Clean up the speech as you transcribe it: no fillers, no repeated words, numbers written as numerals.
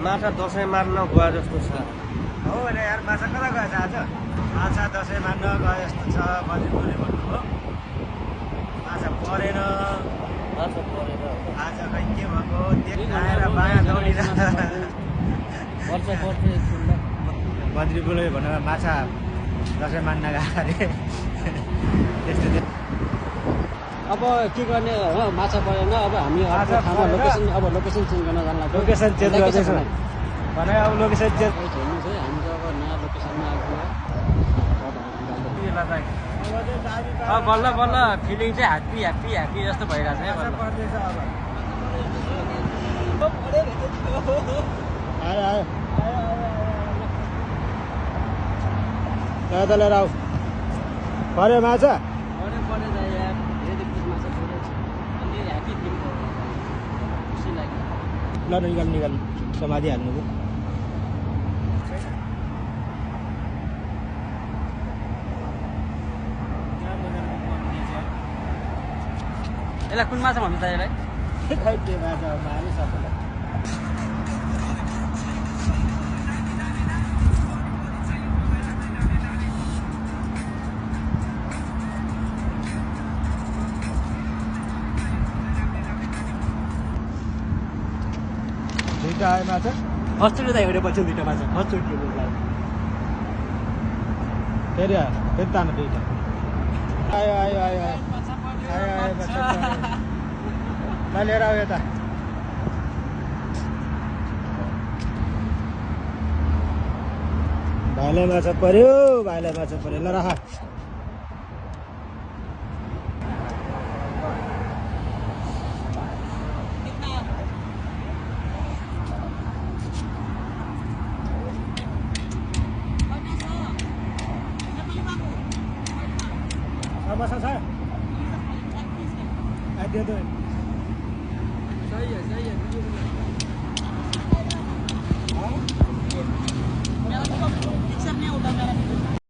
माछा दसैँ मार्न गए जस्तो छ। हो भने यार माछा कता गएछ आज? माछा दसैँ मार्न गए जस्तो छ बजिरले भन्नुभयो। माछा परेन। माछा परेर आज खै के भएको देखाएर बायाँ दौडिन। पर्छ एकछिन बद्रीबुले भनेर माछा दसैँ मान्न गएको अरे। त्यस्तो अब के गर्ने हो, माछा परेन। अब हामी माछा ठाउँमा परेन। लोकेसन चेन्ज गर्न जान लाग्यो। लोकेसन चेन्ज गर्दैछ भने अब लोकेसन चेन्ज हेर्नु चाहिँ हामी त अब नयाँ लोकेसनमा आइपुग्यो। बल्ल बल्ल फिलिङ चाहिँ ह्याप्पी ह्याप्पी ह्याप्पी जस्तो भइरहेछ है बल्ल। आयो आयो दादा लिएर आऊ। पऱ्यो माछा? ल निकाल्नु निकाल्नु समाधि हाल्नु पो। यसलाई कुन माछा भन्नु त यसलाई? खै त्यो माछा मार्नु सबैलाई। दुईटा आयो माछा? फर्स्टचोटि त एउटा पछि दुईवटा माछा फर्स्टचोटि फेरि आयो फेरि तान दुईटा। आयो आयो आयो आयो आयो आयो माछा ल लिएर आऊ यता। भाइलाई माछा पर्यो, भाइलाई माछा पर्यो। ल राख। माछा छ? दे दो। सही है।